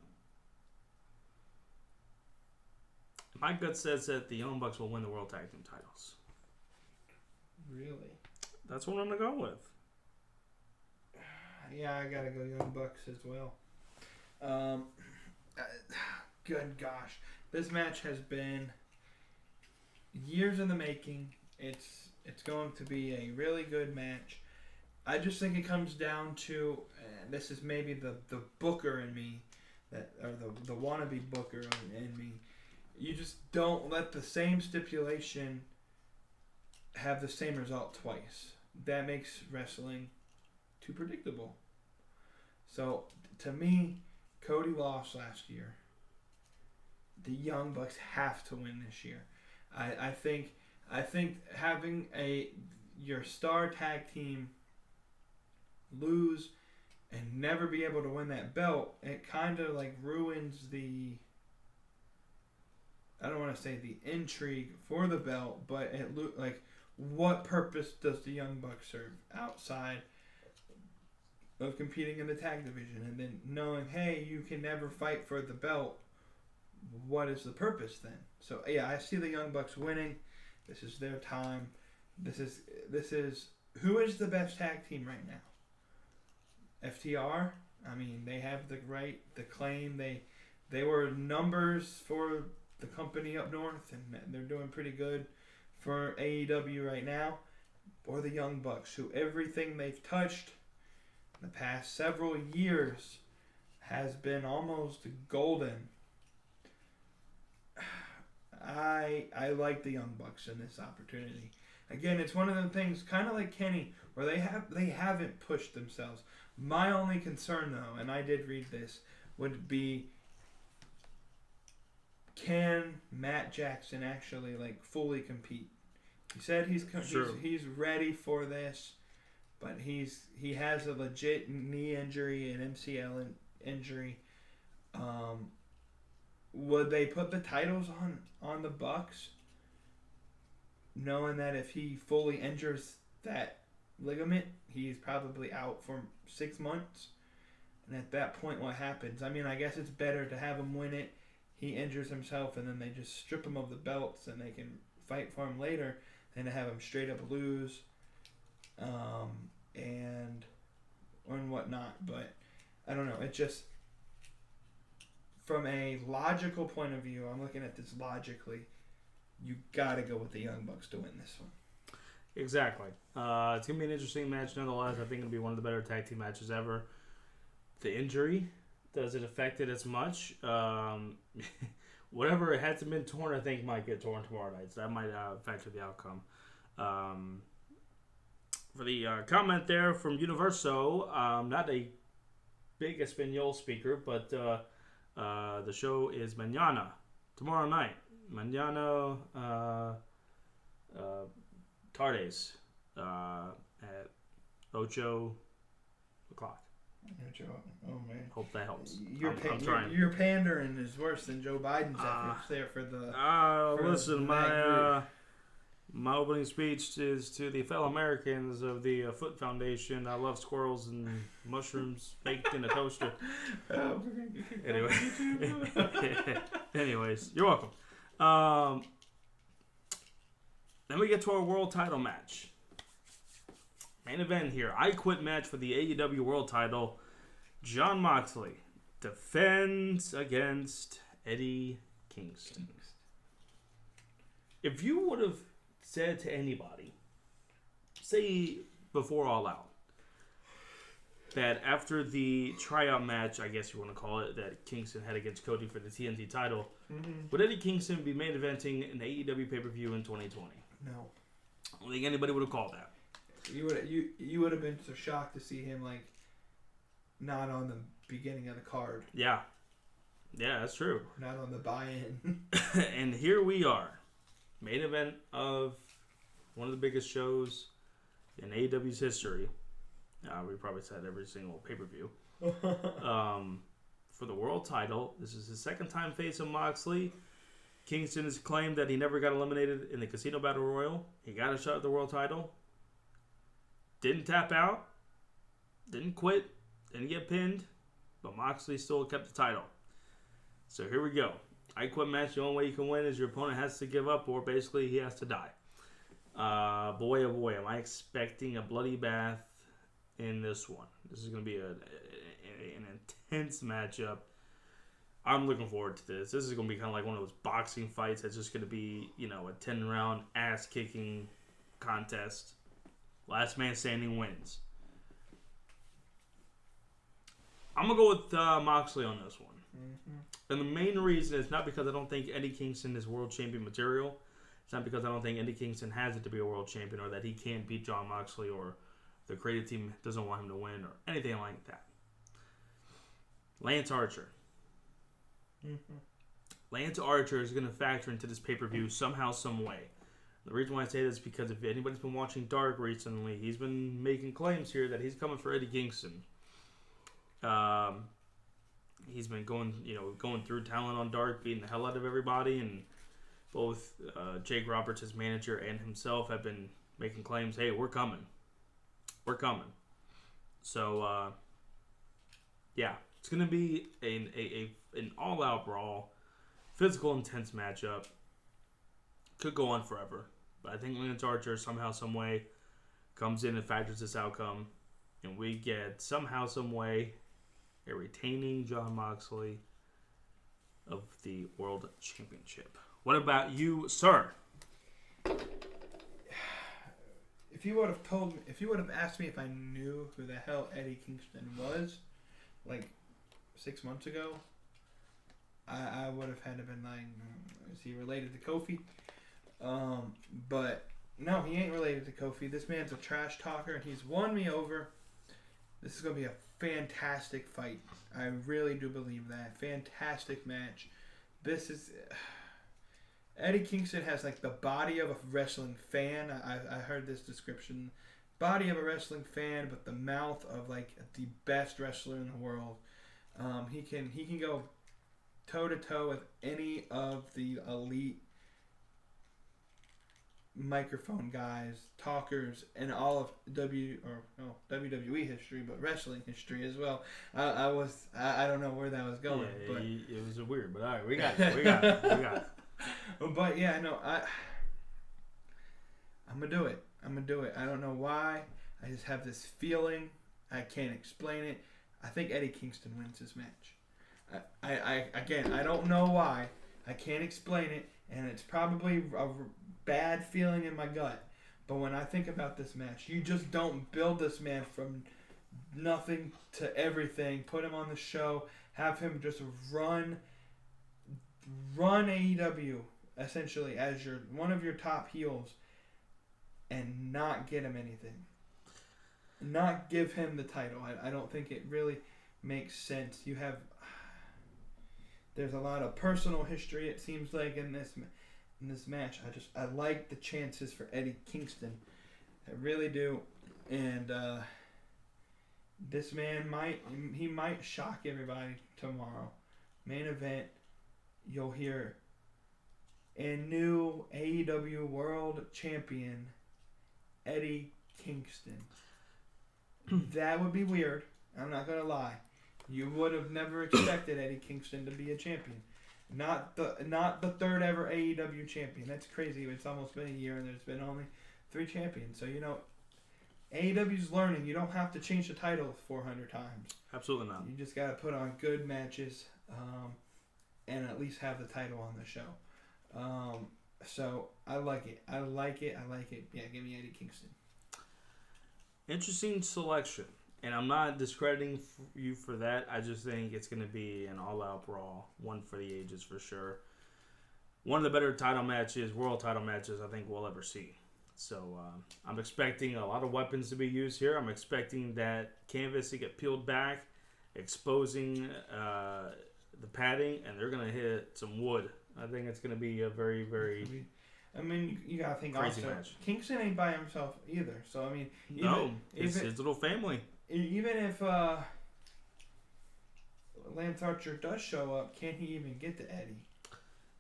My gut says that the Young Bucks will win the World Tag Team titles. Really? That's what I'm going to go with. Yeah, I gotta go Young Bucks as well. Good gosh. This match has been years in the making. It's going to be a really good match. I just think it comes down to, and this is maybe the booker in me, or the wannabe booker in me. You just don't let the same stipulation have the same result twice. That makes wrestling too predictable. So, to me, Cody lost last year. The Young Bucks have to win this year. I think having your star tag team lose and never be able to win that belt, it kind of ruins the, I don't want to say the intrigue for the belt, but what purpose does the Young Bucks serve outside of competing in the tag division? And then knowing, hey, you can never fight for the belt, what is the purpose then? So yeah, I see the Young Bucks winning. This is their time. This is who is the best tag team right now? FTR. I mean, they have the claim. They were numbers for the company up north, and they're doing pretty good for AEW right now. Or the Young Bucks, who everything they've touched in the past several years has been almost golden. I like the Young Bucks in this opportunity. Again, it's one of them things, kind of like Kenny, where they haven't pushed themselves. My only concern, though, and I did read this, would be, can Matt Jackson actually fully compete? He said he's ready for this, but he has a legit knee injury, an MCL injury. Would they put the titles on the Bucks, knowing that if he fully injures that ligament, he's probably out for 6 months? And at that point, what happens? I mean, I guess it's better to have him win it. He injures himself, and then they just strip him of the belts, and they can fight for him later, than to have him straight up lose, and whatnot. But I don't know. It just, from a logical point of view, I'm looking at this logically. You gotta go with the Young Bucks to win this one. Exactly. It's gonna be an interesting match nonetheless. I think it'll be one of the better tag team matches ever. The injury, does it affect it as much? Whatever it hasn't been torn, I think might get torn tomorrow night. So that might factor the outcome. For the comment there from Universo, not a big Espanol speaker, but the show is mañana, tomorrow night. Mañana tardes at 8 o'clock. Oh man. Hope that helps. I'm trying. Your pandering is worse than Joe Biden's efforts there for the. Listen, my opening speech is to the fellow Americans of the Foot Foundation. I love squirrels and mushrooms baked in a toaster. Anyways, you're welcome. Then we get to our world title match. Main event here. I Quit match for the AEW world title. Jon Moxley defends against Eddie Kingston. If you would have said to anybody, say before All Out, that after the tryout match, I guess you want to call it, that Kingston had against Cody for the TNT title, would Eddie Kingston be main eventing an AEW pay-per-view in 2020? No. I don't think anybody would have called that. You would have been so shocked to see him not on the beginning of the card. Yeah, that's true. Not on the buy-in. And here we are, main event of one of the biggest shows in AEW's history. We probably said every single pay-per-view. For the world title, this is his second time facing Moxley. Kingston has claimed that he never got eliminated in the Casino Battle Royal. He got a shot at the world title. Didn't tap out. Didn't quit. Didn't get pinned. But Moxley still kept the title. So here we go. I Quit match. The only way you can win is your opponent has to give up, or basically he has to die. Boy, oh boy, am I expecting a bloody bath in this one. This is going to be an intense matchup. I'm looking forward to this. This is going to be kind of like one of those boxing fights that's just going to be, a 10-round ass-kicking contest. Last man standing wins. I'm going to go with Moxley on this one. Mm-hmm. And the main reason is not because I don't think Eddie Kingston is world champion material. It's not because I don't think Eddie Kingston has it to be a world champion, or that he can't beat Jon Moxley, or the creative team doesn't want him to win, or anything like that. Lance Archer. Mm-hmm. Lance Archer is going to factor into this pay-per-view somehow, some way. The reason why I say this is because if anybody's been watching Dark recently, he's been making claims here that he's coming for Eddie Kingston. He's been going through talent on Dark, beating the hell out of everybody, and both Jake Roberts, his manager, and himself have been making claims, hey, we're coming. We're coming. So, it's going to be an all-out brawl, physical, intense matchup. Could go on forever. But I think Lance Archer somehow, some way, comes in and factors this outcome. And we get somehow, some way, a retaining Jon Moxley of the World Championship. What about you, sir? If you would have asked me if I knew who the hell Eddie Kingston was, 6 months ago, I would have had to been like, is he related to Kofi? But no, he ain't related to Kofi. This man's a trash talker, and he's won me over. This is going to be a fantastic fight. I really do believe that. Fantastic match. This is... Eddie Kingston has the body of a wrestling fan. I heard this description. Body of a wrestling fan, but the mouth of the best wrestler in the world. He can go toe to toe with any of the elite microphone guys, talkers, and all of WWE history, but wrestling history as well. I don't know where that was going, but it was weird. But all right, we got it. But yeah, no, I'm gonna do it. I don't know why. I just have this feeling. I can't explain it. I think Eddie Kingston wins this match. I don't know why. I can't explain it, and it's probably a bad feeling in my gut. But when I think about this match, you just don't build this man from nothing to everything. Put him on the show. Have him just run AEW essentially as one of your top heels, and not get him anything. Not give him the title. I don't think it really makes sense. There's a lot of personal history, it seems like, in this match. I like the chances for Eddie Kingston. I really do. And This man might shock everybody tomorrow. Main event, you'll hear a new AEW World Champion, Eddie Kingston. That would be weird. I'm not gonna lie. You would have never expected Eddie Kingston to be a champion. Not the third ever AEW champion. That's crazy. It's almost been a year and there's been only 3 champions. So AEW's learning. You don't have to change the title 400 times. Absolutely not. You just got to put on good matches and at least have the title on the show. So I like it. I like it. Yeah, give me Eddie Kingston. Interesting selection. And I'm not discrediting you for that. I just think it's going to be an all-out brawl. One for the ages for sure. One of the better world title matches I think we'll ever see. So I'm expecting a lot of weapons to be used here. I'm expecting that canvas to get peeled back, exposing the padding, and they're going to hit some wood. I think it's going to be a very, very you got to think crazy also, match. Kingston ain't by himself either. So, it's his little family. Even if Lance Archer does show up, can he even get to Eddie?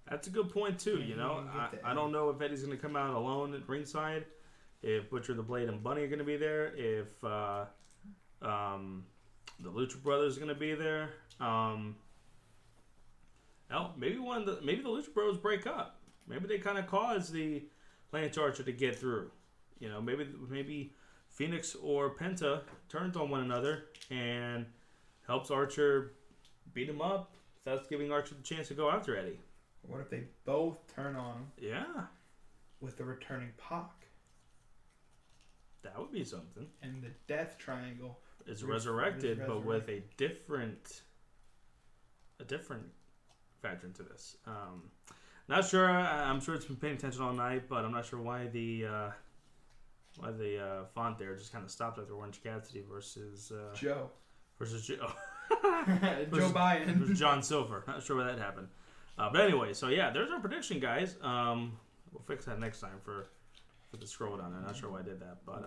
That's a good point, too. I don't know if Eddie's going to come out alone at ringside, if Butcher the Blade and Bunny are going to be there, if the Lucha Brothers are going to be there. Maybe the Lucha Bros break up. Maybe they kind of cause the Lance Archer to get through. Maybe Phoenix or Penta turns on one another and helps Archer beat him up. That's giving Archer the chance to go after Eddie. What if they both turn on him? Yeah. With the returning Pac. That would be something. And the Death Triangle is resurrected, but with a different veteran to this. Not sure. I'm sure it's been paying attention all night, but I'm not sure why the font there just kind of stopped after Orange Cassidy versus Joe. Joe Biden. Versus John Silver. Not sure where that happened. But anyway, so yeah, there's our prediction, guys. We'll fix that next time for the scroll down. I'm not sure why I did that, but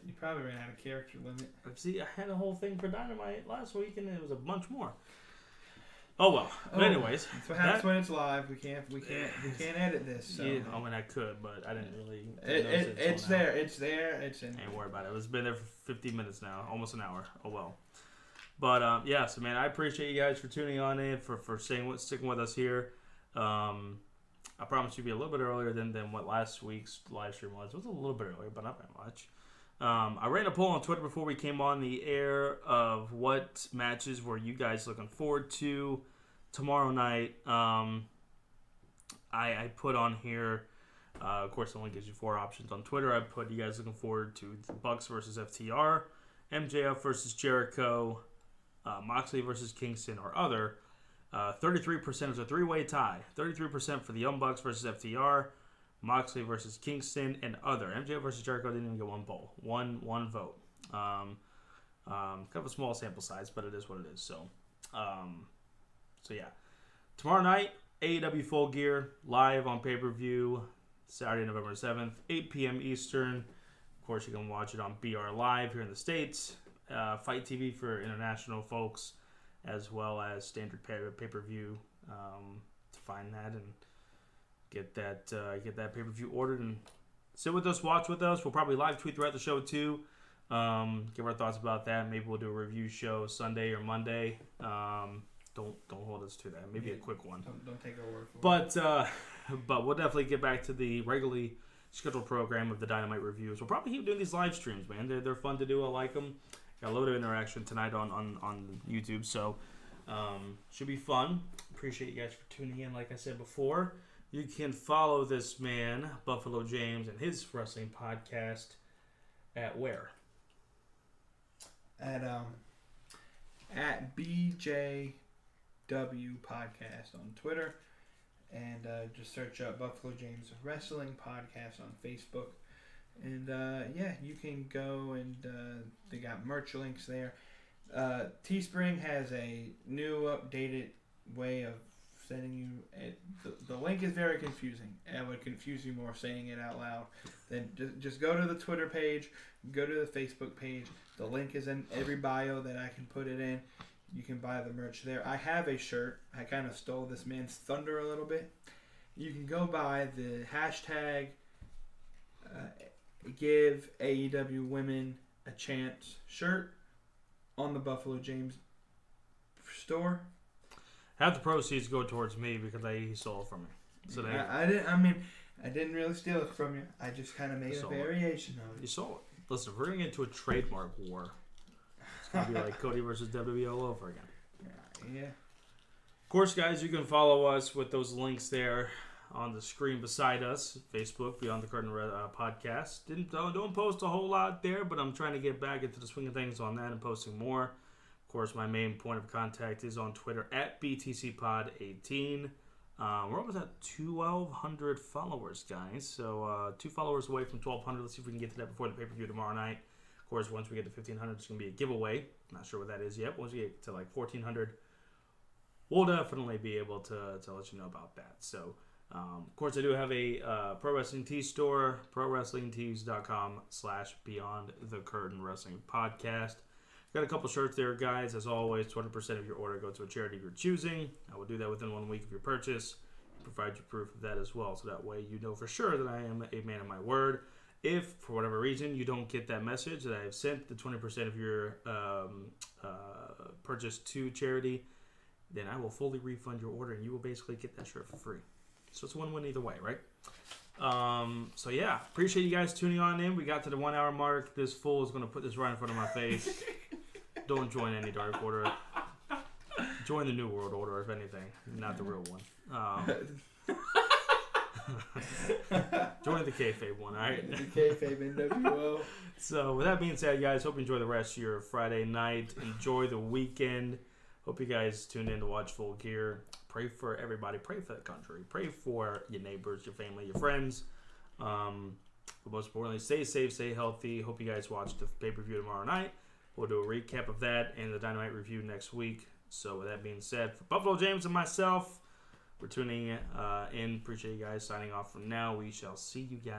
you probably ran out of character limit. See, I had a whole thing for Dynamite last week, and it was a bunch more. Oh well. But anyways, that's what happens when it's live. We can't edit this. So. Yeah, I could, but I didn't really. It's there. It's there. It's in. Ain't worry about it. It's been there for 15 minutes now, almost an hour. Oh well. But yeah, so man, I appreciate you guys for tuning on in, for sticking with us here. I promise you, be a little bit earlier than what last week's live stream was. It was a little bit earlier, but not that much. I ran a poll on Twitter before we came on the air of what matches were you guys looking forward to tomorrow night. I put on here, of course, it only gives you 4 options on Twitter. I put you guys looking forward to the Bucks versus FTR, MJF versus Jericho, Moxley versus Kingston, or other. 33% is a 3-way tie. 33% for the Young Bucks versus FTR, Moxley versus Kingston, and other. MJF versus Jericho didn't even get one poll. One vote. Kind of a small sample size, but it is what it is. So yeah. Tomorrow night, AEW Full Gear, live on pay-per-view, Saturday, November 7th, 8 p.m. Eastern. Of course, you can watch it on BR Live here in the States. Fight TV for international folks, as well as standard pay-per-view to find that and get that pay-per-view ordered and sit with us, watch with us. We'll probably live tweet throughout the show too. Give our thoughts about that. Maybe we'll do a review show Sunday or Monday. Don't hold us to that. Maybe a quick one. Don't take our word for it. But we'll definitely get back to the regularly scheduled program of the Dynamite reviews. We'll probably keep doing these live streams, man. They're fun to do. I like them. Got a load of interaction tonight on YouTube, so should be fun. Appreciate you guys for tuning in. Like I said before, you can follow this man, Buffalo James, and his wrestling podcast at where? At BJW Podcast on Twitter, and just search up Buffalo James Wrestling Podcast on Facebook. And yeah, you can go and they got merch links there. Teespring has a new updated way of sending you the link is very confusing. It would confuse you more saying it out loud. Then just go to the Twitter page, go to the Facebook page. The link is in every bio that I can put it in. You can buy the merch there. I have a shirt. I kind of stole this man's thunder a little bit. You can go buy the hashtag give AEW women a chance shirt on the Buffalo James store. Half the proceeds go towards me because he stole it from me. So I didn't really steal it from you. I just kind of made a variation of it. You saw it. Listen, if we're going to get into a trademark war, it's going to be like Cody versus WWE all over again. Yeah. Of course, guys, you can follow us with those links there on the screen beside us. Facebook, Beyond the Curtain podcast. Don't post a whole lot there, but I'm trying to get back into the swing of things on that and posting more. Of course, my main point of contact is on Twitter at BtheCpod18. We're almost at 1,200 followers, guys. So 2 followers away from 1,200. Let's see if we can get to that before the pay-per-view tomorrow night. Of course, once we get to 1,500, it's going to be a giveaway. Not sure what that is yet. Once we get to like 1,400, we'll definitely be able to let you know about that. So, of course, I do have a Pro Wrestling Tees store, prowrestlingtees.com/Beyond the Curtain Wrestling Podcast. Got a couple shirts there, guys. As always, 20% of your order goes to a charity of your choosing. I will do that within 1 week of your purchase. Provide you proof of that as well, so that way you know for sure that I am a man of my word. If, for whatever reason, you don't get that message that I have sent the 20% of your purchase to charity, then I will fully refund your order, and you will basically get that shirt for free. So it's a win-win either way, right? So yeah, appreciate you guys tuning on in. We got to the 1 hour mark. This fool is going to put this right in front of my face. Don't join any Dark Order. Join the New World Order, if anything. Not the real one. Join the kayfabe one, alright? The kayfabe NWO. So, with that being said, guys, hope you enjoy the rest of your Friday night. Enjoy the weekend. Hope you guys tune in to watch Full Gear. Pray for everybody. Pray for the country. Pray for your neighbors, your family, your friends. But most importantly, stay safe, stay healthy. Hope you guys watch the pay-per-view tomorrow night. We'll do a recap of that and the Dynamite review next week. So with that being said, for Buffalo James and myself, we're tuning in. Appreciate you guys signing off from now. We shall see you guys.